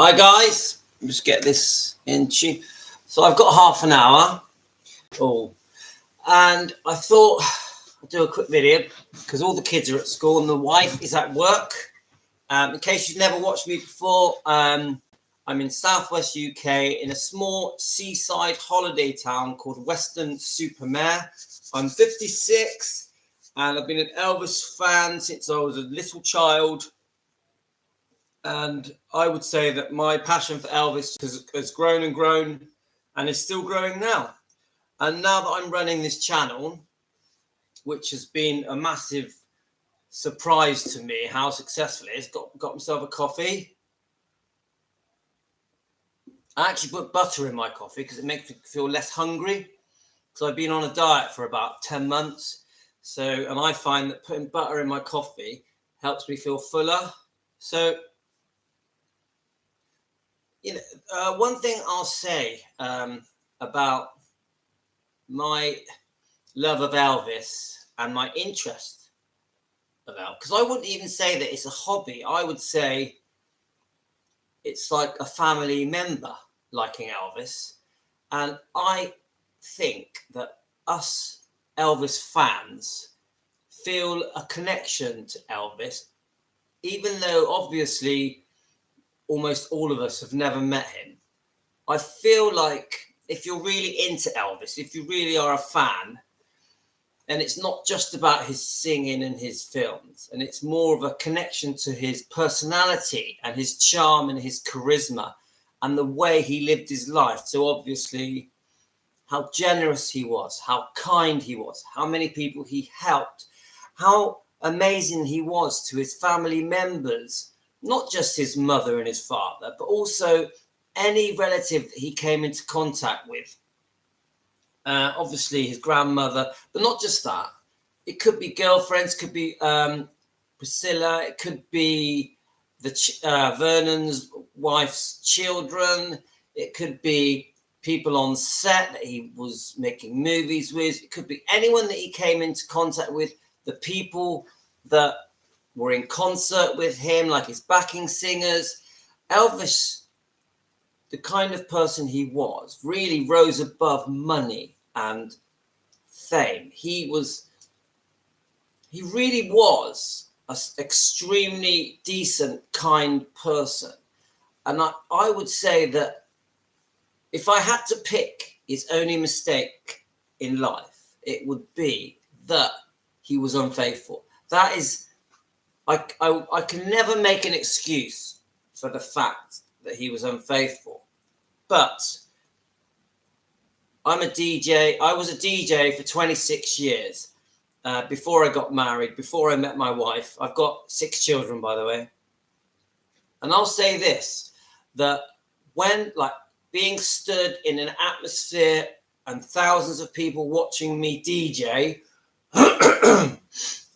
Hi guys, just get this in tune. So I've got half an hour, and I thought I'd do a quick video because all the kids are at school and the wife is at work. In case you've never watched me before, I'm in southwest UK in a small seaside holiday town called Weston-super-Mare. I'm 56 and I've been an Elvis fan since I was a little child. And I would say that my passion for Elvis has grown and grown and is still growing now. And now that I'm running this channel, which has been a massive surprise to me, how successful it is, got myself a coffee. I actually put butter in my coffee because it makes me feel less hungry. Because I've been on a diet for about 10 months. And I find that putting butter in my coffee helps me feel fuller. So, one thing I'll say about my love of Elvis and my interest of Elvis, because I wouldn't even say that it's a hobby. I would say it's like a family member liking Elvis. And I think that us Elvis fans feel a connection to Elvis, even though obviously almost all of us have never met him. I feel like if you're really into Elvis, if you really are a fan, and it's not just about his singing and his films, and it's more of a connection to his personality and his charm and his charisma and the way he lived his life. So obviously how generous he was, how kind he was, how many people he helped, how amazing he was to his family members, not just his mother and his father, but also any relative that he came into contact with. Obviously his grandmother, but not just that. It could be girlfriends, could be Priscilla, it could be Vernon's wife's children, it could be people on set that he was making movies with, it could be anyone that he came into contact with, the people that were in concert with him, like his backing singers. Elvis, the kind of person he was, really rose above money and fame. He really was an extremely decent, kind person. And I would say that if I had to pick his only mistake in life, it would be that he was unfaithful. That is, I can never make an excuse for the fact that he was unfaithful. But I'm a DJ. I was a DJ for 26 years before I got married, before I met my wife. I've got 6 children, by the way. And I'll say this, that when, like, being stood in an atmosphere and thousands of people watching me DJ,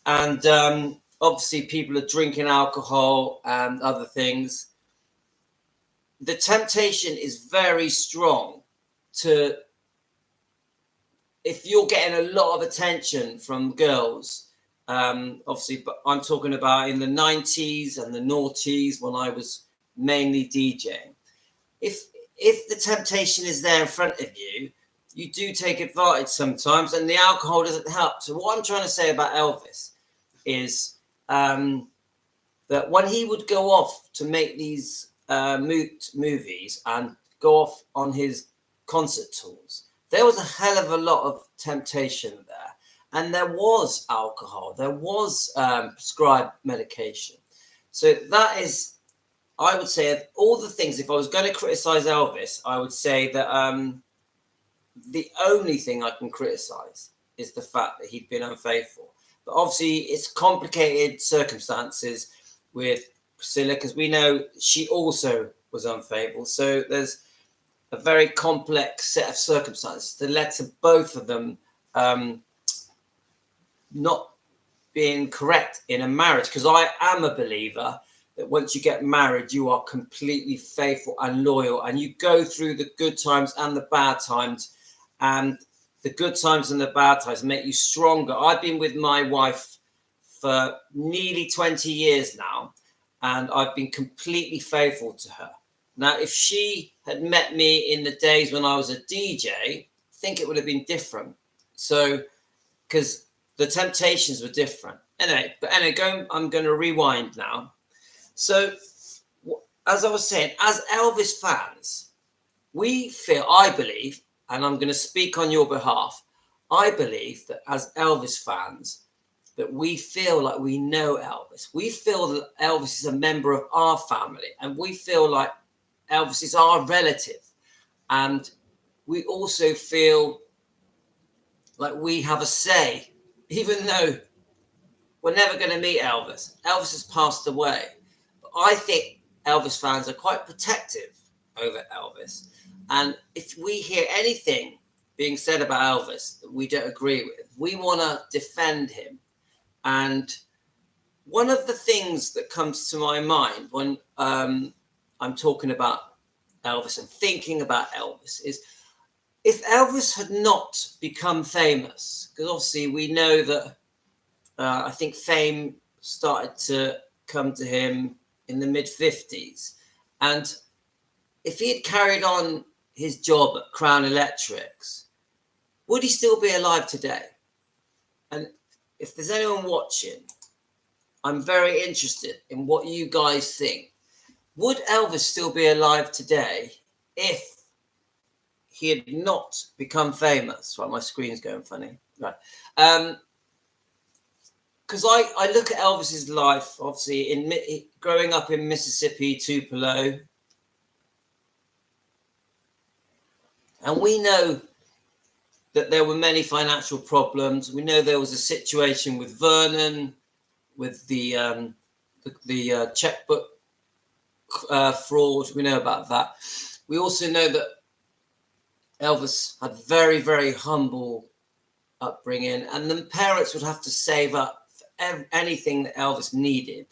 and obviously people are drinking alcohol and other things, the temptation is very strong to, if you're getting a lot of attention from girls, obviously, but I'm talking about in the 90s and the noughties when I was mainly DJing. If the temptation is there in front of you, you do take advantage sometimes, and the alcohol doesn't help. So what I'm trying to say about Elvis is that when he would go off to make these movies and go off on his concert tours, there was a hell of a lot of temptation there. And there was alcohol, there was prescribed medication. So that is, I would say, of all the things, if I was going to criticize Elvis, I would say that the only thing I can criticize is the fact that he'd been unfaithful. But obviously, it's complicated circumstances with Priscilla, because we know she also was unfaithful. So there's a very complex set of circumstances that led to both of them not being correct in a marriage. Because I am a believer that once you get married, you are completely faithful and loyal, and you go through the good times and the bad times, and the good times and the bad times make you stronger. I've been with my wife for nearly 20 years now, and I've been completely faithful to her. Now, if she had met me in the days when I was a DJ, I think it would have been different. So, because the temptations were different. Anyway, I'm going to rewind now. So, as I was saying, as Elvis fans, I believe, and I'm going to speak on your behalf, I believe that as Elvis fans, that we feel like we know Elvis. We feel that Elvis is a member of our family, and we feel like Elvis is our relative. And we also feel like we have a say, even though we're never going to meet Elvis. Elvis has passed away. But I think Elvis fans are quite protective over Elvis. And if we hear anything being said about Elvis that we don't agree with, we want to defend him. And one of the things that comes to my mind when I'm talking about Elvis and thinking about Elvis is, if Elvis had not become famous, because obviously we know that I think fame started to come to him in the mid-50s. And if he had carried on his job at Crown Electrics, would he still be alive today? And if there's anyone watching, I'm very interested in what you guys think. Would Elvis still be alive today if he had not become famous? Right, my screen's going funny. Right. Because I look at Elvis's life, obviously, growing up in Mississippi, Tupelo, and we know that there were many financial problems. We know there was a situation with Vernon, with the checkbook fraud. We know about that. We also know that Elvis had very, very humble upbringing, and the parents would have to save up for anything that Elvis needed.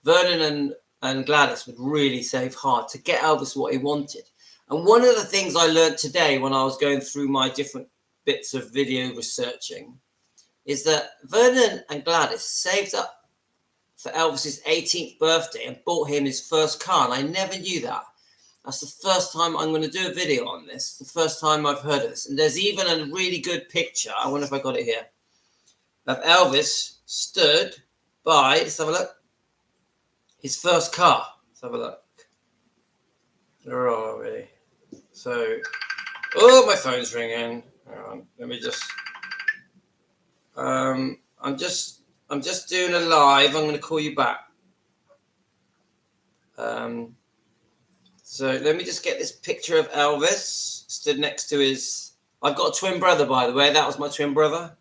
Vernon and Gladys would really save hard to get Elvis what he wanted. And one of the things I learned today when I was going through my different bits of video researching is that Vernon and Gladys saved up for Elvis's 18th birthday and bought him his first car. And I never knew that. That's the first time I'm going to do a video on this. The first time I've heard of this. And there's even a really good picture. I wonder if I got it here. Of Elvis stood by, let's have a look, his first car. Let's have a look. Where are we? So, oh, my phone's ringing. Hang on, let me just. I'm just doing a live. I'm going to call you back. So let me just get this picture of Elvis stood next to his. I've got a twin brother, by the way. That was my twin brother.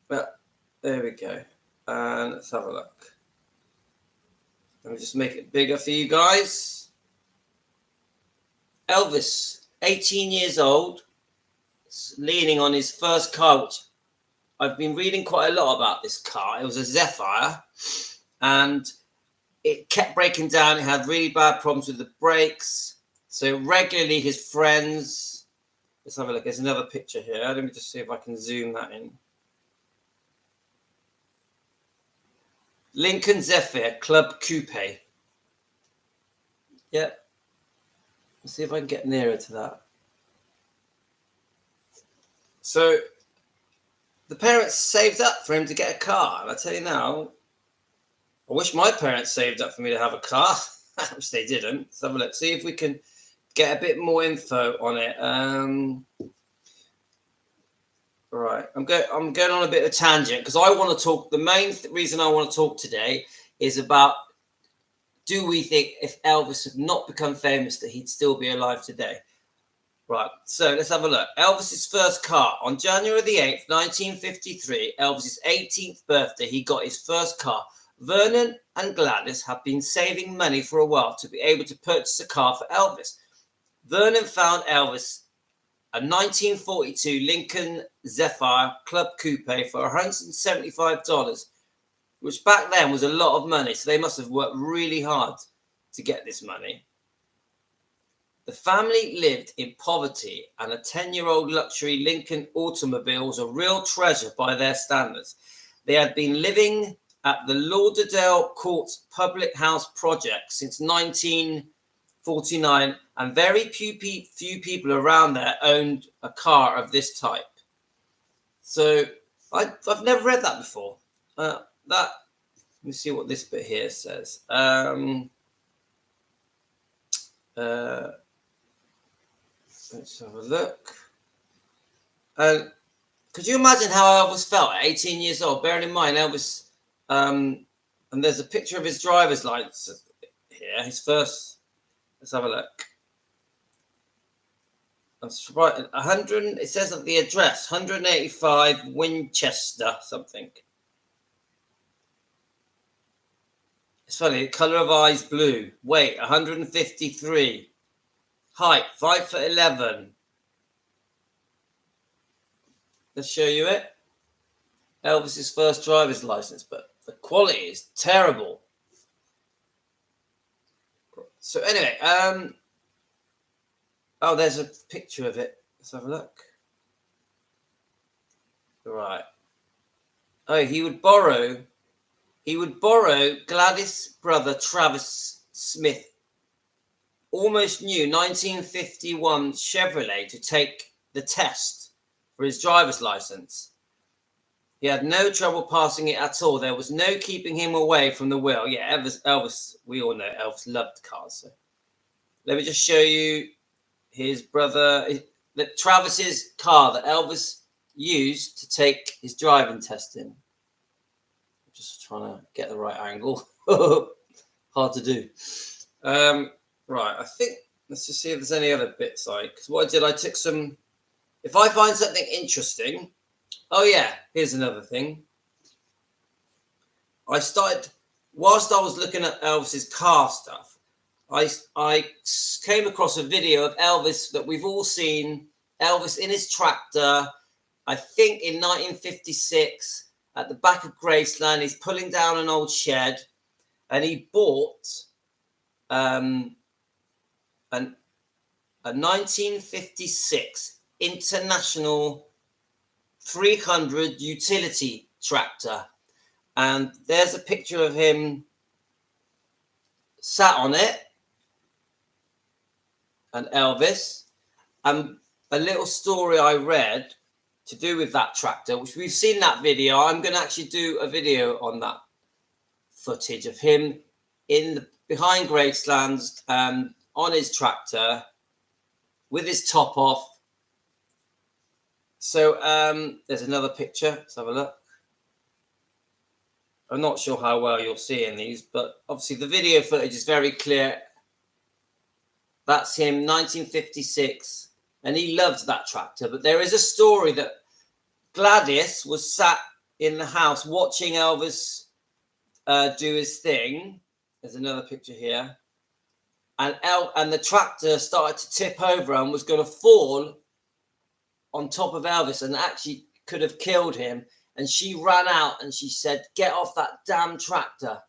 But there we go. And let's have a look. Let me just make it bigger for you guys. Elvis, 18 years old, leaning on his first car, which I've been reading quite a lot about this car. It was a Zephyr, and it kept breaking down. It had really bad problems with the brakes. So regularly his friends, let's have a look. There's another picture here. Let me just see if I can zoom that in. Lincoln Zephyr Club Coupe. Yep. Let's see if I can get nearer to that. So the parents saved up for him to get a car. And I tell you now, I wish my parents saved up for me to have a car, which they didn't. Let's have a look. See if we can get a bit more info on it. Right, I'm going on a bit of a tangent because I want to talk. The main reason I want to talk today is about, do we think if Elvis had not become famous that he'd still be alive today? Right, so let's have a look. Elvis's first car on January the 8th, 1953, Elvis's 18th birthday, he got his first car. Vernon and Gladys have been saving money for a while to be able to purchase a car for Elvis. Vernon found Elvis a 1942 Lincoln Zephyr Club Coupe for $175, which back then was a lot of money. So they must have worked really hard to get this money. The family lived in poverty, and a 10-year-old luxury Lincoln automobile was a real treasure by their standards. They had been living at the Lauderdale Court Public House Project since 1949, and very few people around there owned a car of this type. So I've never read that before. Let me see what this bit here says. Let's have a look. Could you imagine how Elvis felt at 18 years old? Bearing in mind, Elvis, and there's a picture of his driver's license here. His first. Let's have a look. That's right. 100. It says at the address 185 Winchester something. It's funny. The color of eyes blue. Weight 153. Height 5'11". Let's show you it. Elvis's first driver's license, but the quality is terrible. So anyway, oh, there's a picture of it. Let's have a look. Right. Oh, he would borrow Gladys' brother Travis Smith almost new 1951 Chevrolet to take the test for his driver's license. He had no trouble passing it at all. There was no keeping him away from the wheel. Yeah, Elvis, we all know Elvis loved cars. So let me just show you his brother, Travis's car that Elvis used to take his driving test in. I'm just trying to get the right angle. Hard to do. Right, I think, let's just see if there's any other bits because what I did, I took some, if I find something interesting, oh yeah, here's another thing. I started, whilst I was looking at Elvis's car stuff, I came across a video of Elvis that we've all seen, Elvis in his tractor, I think in 1956, at the back of Graceland. He's pulling down an old shed, and he bought a 1956 International 300 utility tractor. And there's a picture of him sat on it, and Elvis. And a little story I read to do with that tractor, which we've seen that video. I'm going to actually do a video on that footage of him behind Graceland's on his tractor with his top off. So there's another picture. Let's have a look. I'm not sure how well you'll see in these, but obviously the video footage is very clear. That's him, 1956, and he loved that tractor. But there is a story that Gladys was sat in the house watching Elvis do his thing. There's another picture here. And the tractor started to tip over and was going to fall on top of Elvis and actually could have killed him. And she ran out and she said, "Get off that damn tractor."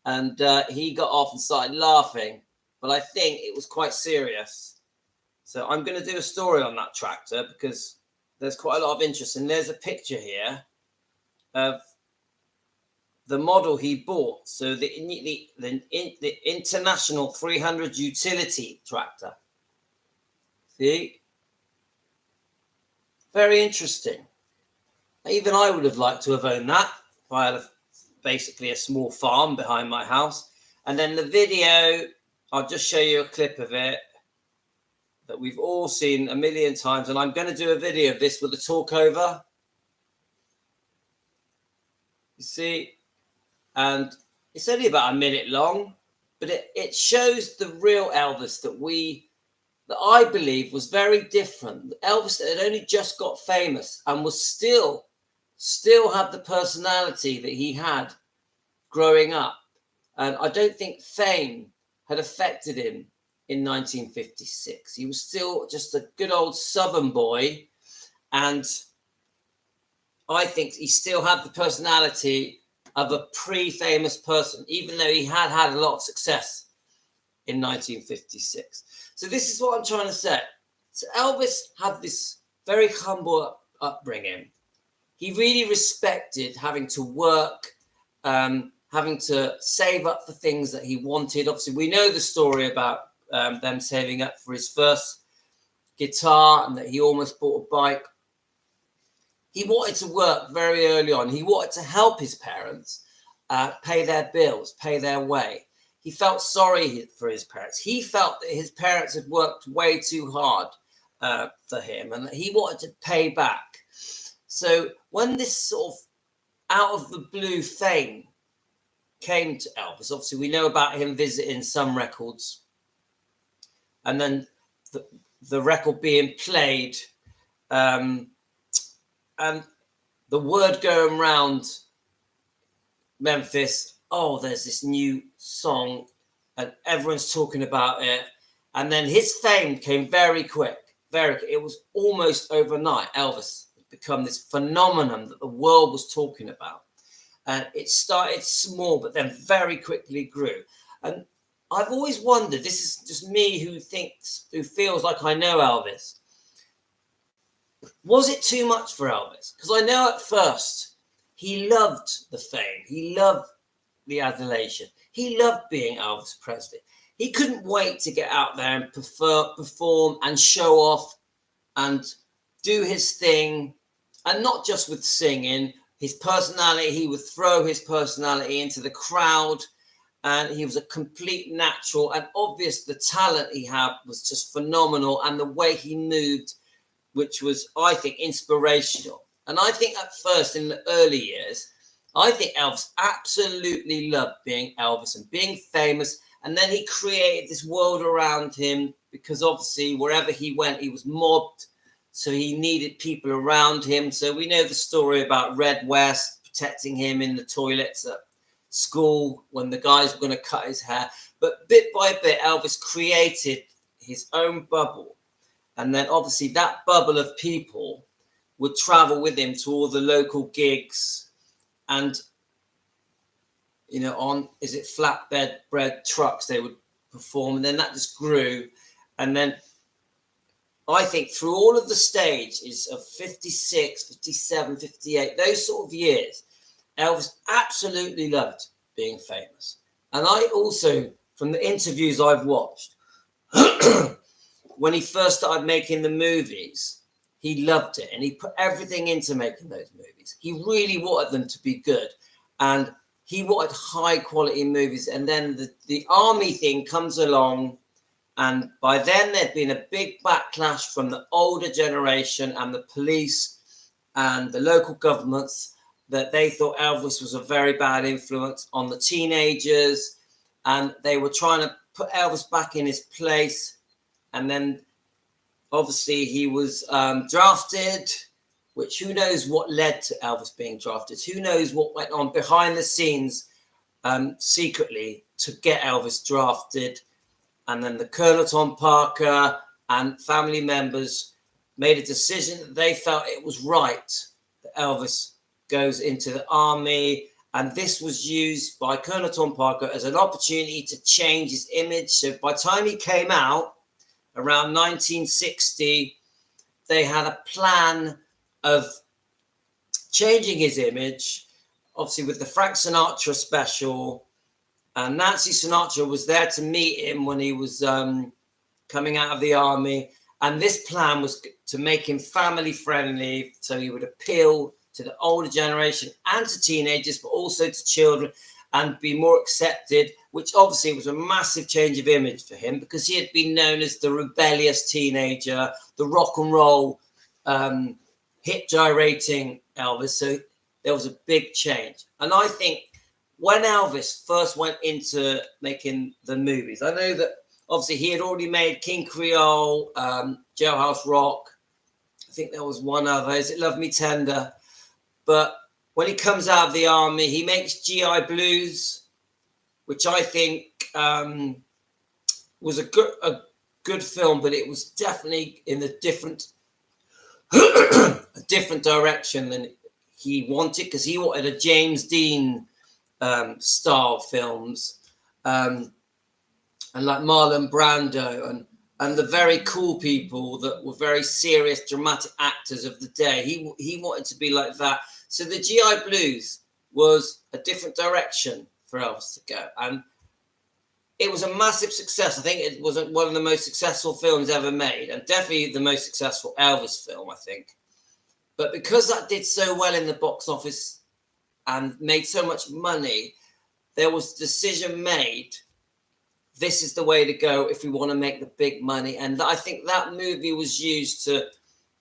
And he got off and started laughing. But I think it was quite serious. So I'm going to do a story on that tractor because there's quite a lot of interest. And there's a picture here of the model he bought. So the International 300 utility tractor. See? Very interesting. Even I would have liked to have owned that if I had basically a small farm behind my house. And then the video, I'll just show you a clip of it that we've all seen a million times. And I'm going to do a video of this with a talk over. You see? And it's only about a minute long, but it shows the real Elvis that I believe was very different. Elvis that had only just got famous and was still had the personality that he had growing up. And I don't think fame had affected him in 1956. He was still just a good old Southern boy. And I think he still had the personality of a pre-famous person, even though he had a lot of success in 1956. So this is what I'm trying to say. So Elvis had this very humble upbringing. He really respected having to work having to save up for things that he wanted. Obviously, we know the story about them saving up for his first guitar and that he almost bought a bike. He wanted to work very early on. He wanted to help his parents pay their bills, pay their way. He felt sorry for his parents. He felt that his parents had worked way too hard for him and that he wanted to pay back. So when this sort of out of the blue fame came to Elvis, obviously we know about him visiting some records and then the record being played and the word going around Memphis, oh, there's this new song and everyone's talking about it. And then his fame came very quick. It was almost overnight. Elvis had become this phenomenon that the world was talking about. And it started small, but then very quickly grew. And I've always wondered, this is just me who feels like I know Elvis. Was it too much for Elvis? Because I know at first he loved the fame. He loved the adulation. He loved being Elvis Presley. He couldn't wait to get out there and perform and show off and do his thing. And not just with singing, his personality. He would throw his personality into the crowd. And he was a complete natural. And obvious the talent he had was just phenomenal. And the way he moved, which was, I think, inspirational. And I think at first, in the early years, I think Elvis absolutely loved being Elvis and being famous. And then he created this world around him because obviously wherever he went, he was mobbed. So he needed people around him. So we know the story about Red West protecting him in the toilets at school when the guys were going to cut his hair. But bit by bit, Elvis created his own bubble. And then obviously that bubble of people would travel with him to all the local gigs and, you know, on, is it flatbed bread trucks they would perform. And then that just grew. And then I think through all of the stages of 56, 57, 58, those sort of years, Elvis absolutely loved being famous. And I also, from the interviews I've watched, when he first started making the movies, he loved it and he put everything into making those movies. He really wanted them to be good and he wanted high quality movies. And then the army thing comes along, and by then there'd been a big backlash from the older generation and the police and the local governments that they thought Elvis was a very bad influence on the teenagers, and they were trying to put Elvis back in his place. And then obviously he was drafted, which who knows what led to Elvis being drafted. Who knows what went on behind the scenes secretly to get Elvis drafted. And then the Colonel Tom Parker and family members made a decision that they felt it was right that Elvis goes into the army. And this was used by Colonel Tom Parker as an opportunity to change his image. So by the time he came out, around 1960, they had a plan of changing his image, obviously with the Frank Sinatra special. And Nancy Sinatra was there to meet him when he was coming out of the army. And this plan was to make him family friendly, so he would appeal to the older generation and to teenagers, but also to children, and be more accepted, which obviously was a massive change of image for him because he had been known as the rebellious teenager, the rock and roll, hip gyrating Elvis. So there was a big change. And I think when Elvis first went into making the movies, I know that obviously he had already made King Creole, Jailhouse Rock. I think there was one other. Is it Love Me Tender? But when he comes out of the army, he makes GI Blues, which I think was a good film, but it was definitely in a different direction than he wanted, because he wanted a James Dean style films, and like Marlon Brando and the very cool people that were very serious, dramatic actors of the day. He wanted to be like that. So the GI Blues was a different direction for Elvis to go. And it was a massive success. I think it was one of the most successful films ever made, and definitely the most successful Elvis film, I think. But because that did so well in the box office and made so much money, there was a decision made. This is the way to go if we want to make the big money. And I think that movie was used to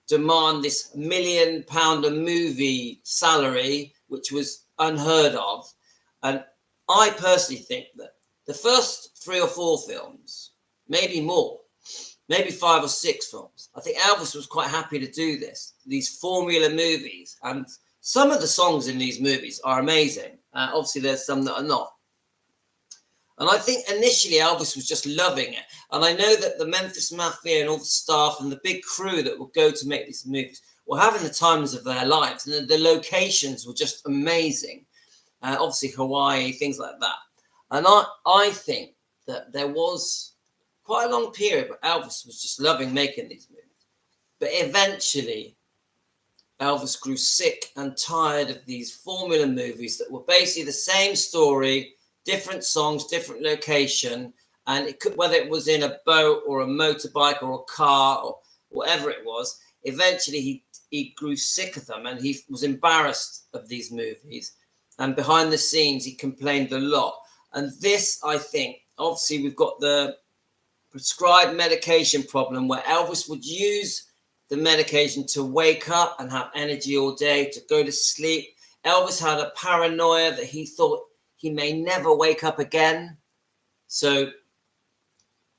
demand this £1 million a movie salary, which was unheard of. And I personally think that the first 3 or 4 films, maybe more, maybe 5 or 6 films, I think Elvis was quite happy to do this, these formula movies. And some of the songs in these movies are amazing. Obviously, there's some that are not. And I think initially Elvis was just loving it. And I know that the Memphis Mafia and all the staff and the big crew that would go to make these movies were having the times of their lives. And the locations were just amazing. Obviously, Hawaii, things like that. And I think that there was quite a long period where Elvis was just loving making these movies. But eventually, Elvis grew sick and tired of these formula movies that were basically the same story, different songs, different location, and it could, whether it was in a boat or a motorbike or a car or whatever it was, eventually he grew sick of them and he was embarrassed of these movies. And behind the scenes, he complained a lot. And this, I think, obviously we've got the prescribed medication problem where Elvis would use the medication to wake up and have energy all day, to go to sleep. Elvis had a paranoia that he thought he may never wake up again. So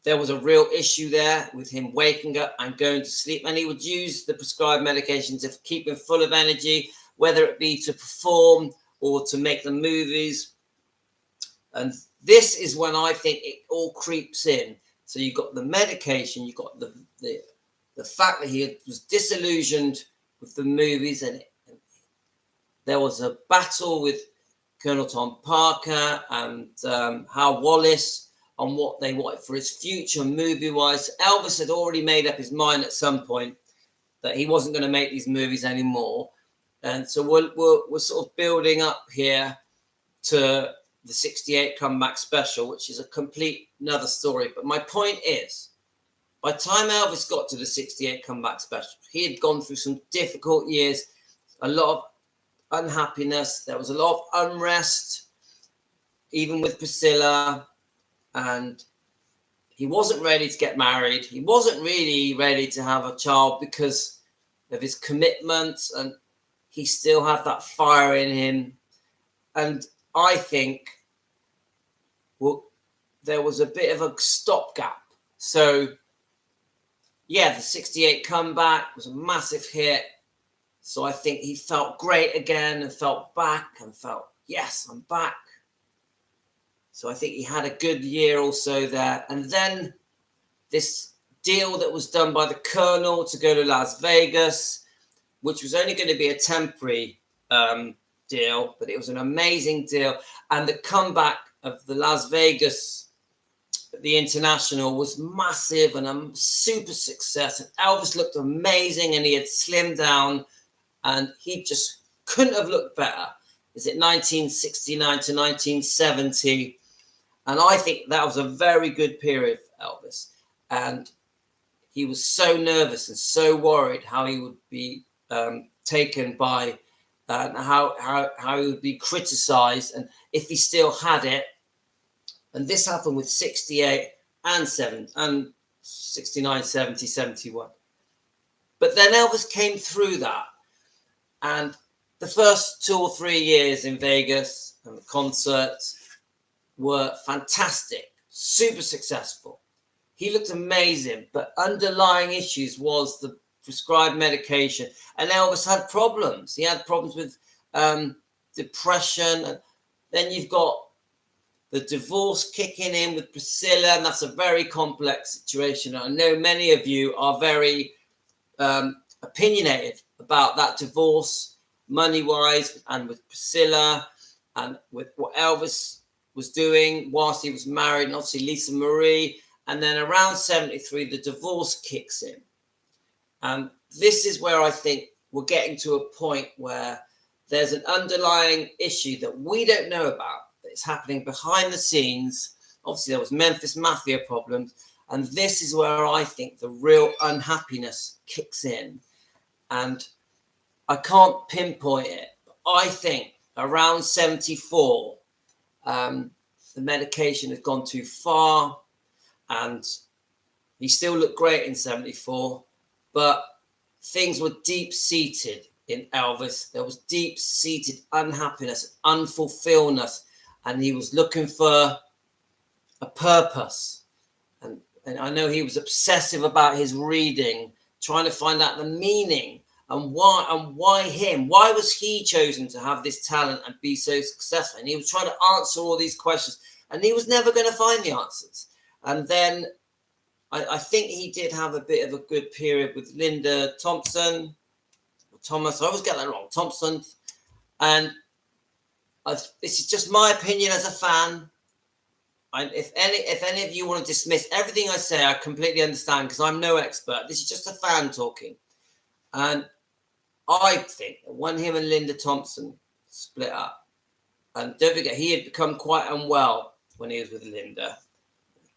there was a real issue there with him waking up and going to sleep. And he would use the prescribed medication to keep him full of energy, whether it be to perform or to make the movies. And this is when I think it all creeps in. So you've got the medication, you've got the fact that he was disillusioned with the movies, and there was a battle with Colonel Tom Parker and Hal Wallace on what they wanted for his future movie-wise. Elvis had already made up his mind at some point that he wasn't going to make these movies anymore. And so we're sort of building up here to the 68 comeback special, which is a complete another story. But my point is, by the time Elvis got to the 68 comeback special, he had gone through some difficult years, a lot of unhappiness. There was a lot of unrest, even with Priscilla, and he wasn't ready to get married. He wasn't really ready to have a child because of his commitments, and he still had that fire in him. And I think, well, there was a bit of a stopgap. So, yeah, the 68 comeback was a massive hit. So I think he felt great again and felt back and felt, yes, I'm back. So I think he had a good year also there. And then this deal that was done by the Colonel to go to Las Vegas, which was only going to be a temporary deal, but it was an amazing deal. And the comeback of the Las Vegas, the International, was massive and a super success. And Elvis looked amazing and he had slimmed down. And he just couldn't have looked better. Is it 1969 to 1970? And I think that was a very good period for Elvis. And he was so nervous and so worried how he would be taken by, how he would be criticized, and if he still had it. And this happened with 68 and 69, 70, 71. But then Elvis came through that. And the first 2 or 3 years in Vegas and the concerts were fantastic, super successful. He looked amazing, but underlying issues was the prescribed medication. And Elvis had problems. He had problems with depression. And then you've got the divorce kicking in with Priscilla, and that's a very complex situation. I know many of you are very opinionated about that divorce, money-wise, and with Priscilla, and with what Elvis was doing whilst he was married, and obviously Lisa Marie. And then around 73, the divorce kicks in. And this is where I think we're getting to a point where there's an underlying issue that we don't know about that's happening behind the scenes. Obviously, there was Memphis Mafia problems, and this is where I think the real unhappiness kicks in. And I can't pinpoint it, but I think around 74, the medication has gone too far, and he still looked great in 74, but things were deep-seated in Elvis. There was deep-seated unhappiness, unfulfilledness, and he was looking for a purpose. And I know he was obsessive about his reading, trying to find out the meaning and why him. Why was he chosen to have this talent and be so successful? And he was trying to answer all these questions, and he was never going to find the answers. And then I think he did have a bit of a good period with Linda Thompson, Thomas. I always get that wrong, Thompson. And this is just my opinion as a fan. If any of you want to dismiss everything I say, I completely understand, because I'm no expert. This is just a fan talking. And I think when him and Linda Thompson split up, and don't forget, he had become quite unwell when he was with Linda.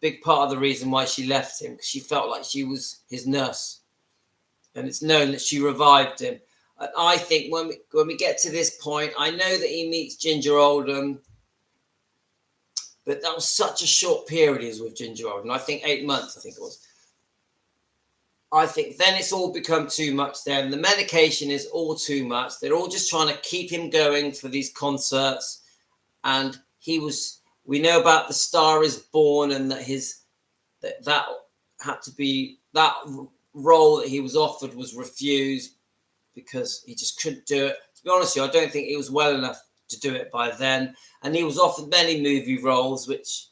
Big part of the reason why she left him, because she felt like she was his nurse. And it's known that she revived him. And I think when we get to this point, I know that he meets Ginger Oldham, but that was such a short period he was with Ginger Oldham. I think 8 months, I think it was. I think then it's all become too much then. The medication is all too much. They're all just trying to keep him going for these concerts. And we know about The Star Is Born, and that that had to be, that role that he was offered was refused because he just couldn't do it. To be honest with you, I don't think he was well enough to do it by then. And he was offered many movie roles, which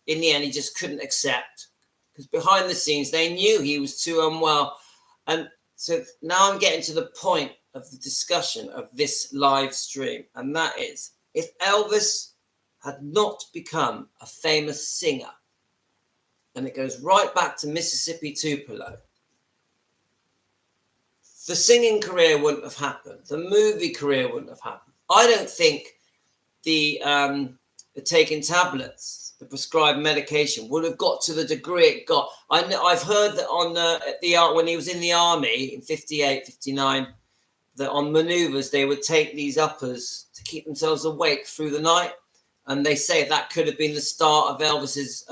in the end he just couldn't accept, because behind the scenes they knew he was too unwell. And so now I'm getting to the point of the discussion of this live stream, and that is, if Elvis had not become a famous singer, and it goes right back to Mississippi Tupelo, the singing career wouldn't have happened. The movie career wouldn't have happened. I don't think the taking tablets, the prescribed medication, would have got to the degree it got. I've heard that when he was in the army in 58, 59, that on maneuvers they would take these uppers to keep themselves awake through the night, and they say that could have been the start of Elvis's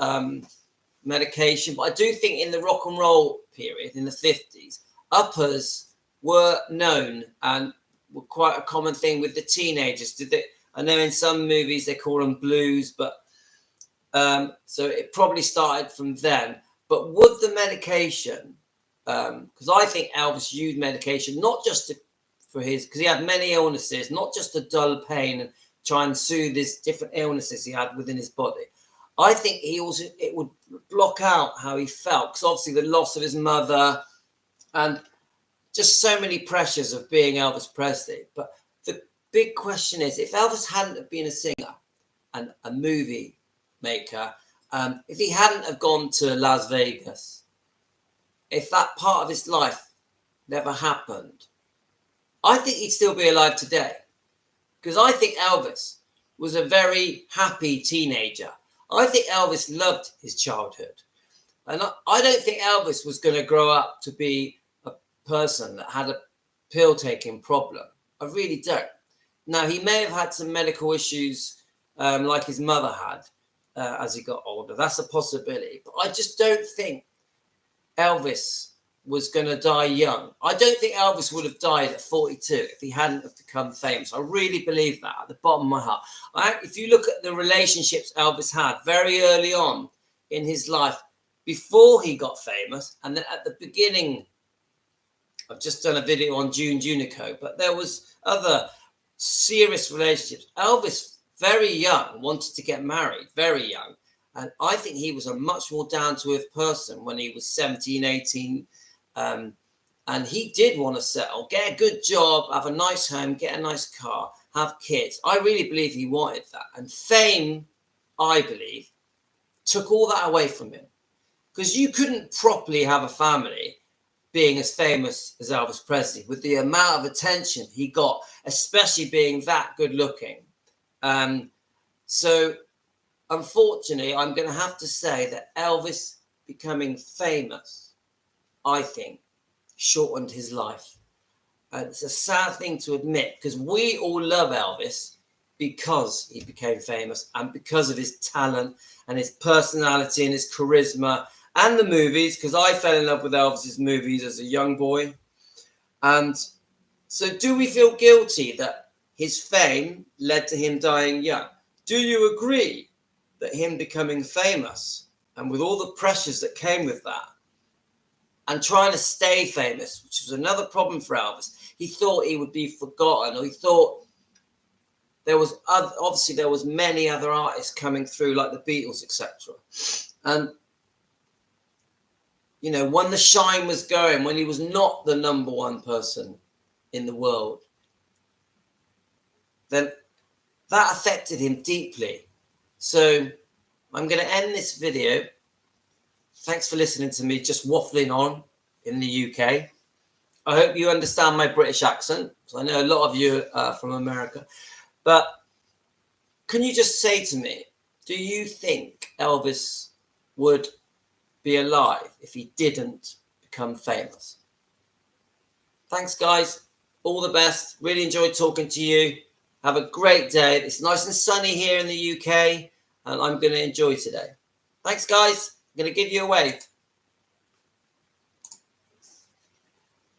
medication. But I do think in the rock and roll period in the 50s, uppers were known and were quite a common thing with the teenagers. I know in some movies they call them blues, but so it probably started from then. But would the medication, because I think Elvis used medication not just because he had many illnesses, not just to dull pain and try and soothe his different illnesses he had within his body. I think it would block out how he felt, because obviously the loss of his mother and just so many pressures of being Elvis Presley. But the big question is, if Elvis hadn't have been a singer and a movie maker, if he hadn't have gone to Las Vegas, if that part of his life never happened, I think he'd still be alive today. Because I think Elvis was a very happy teenager. I think Elvis loved his childhood. And I don't think Elvis was going to grow up to be a person that had a pill-taking problem. I really don't. Now, he may have had some medical issues like his mother had as he got older. That's a possibility. But I just don't think Elvis was going to die young. I don't think Elvis would have died at 42 if he hadn't have become famous. I really believe that at the bottom of my heart. If you look at the relationships Elvis had very early on in his life, before he got famous, and then at the beginning, I've just done a video on June Junico, but there was other serious relationships. Elvis, very young, wanted to get married, very young. And I think he was a much more down-to-earth person when he was 17, 18. And he did want to settle, get a good job, have a nice home, get a nice car, have kids. I really believe he wanted that. And fame, I believe, took all that away from him. Because you couldn't properly have a family being as famous as Elvis Presley, with the amount of attention he got, especially being that good looking. So unfortunately, I'm going to have to say that Elvis becoming famous, I think, shortened his life. It's a sad thing to admit, because we all love Elvis because he became famous and because of his talent and his personality and his charisma and the movies, because I fell in love with Elvis's movies as a young boy. And so do we feel guilty that his fame led to him dying young? Do you agree that him becoming famous, and with all the pressures that came with that, and trying to stay famous, which was another problem for Elvis, he thought he would be forgotten, or he thought there was obviously there was many other artists coming through, like the Beatles, etc. And you know, when the shine was going, when he was not the number one person in the world, then that affected him deeply. So I'm going to end this video. Thanks for listening to me just waffling on in the UK. I hope you understand my British accent, because I know a lot of you are from America. But can you just say to me, do you think Elvis would be alive if he didn't become famous? Thanks, guys. All the best. Really enjoyed talking to you. Have a great day. It's nice and sunny here in the UK, and I'm going to enjoy today. Thanks, guys. I'm going to give you a wave.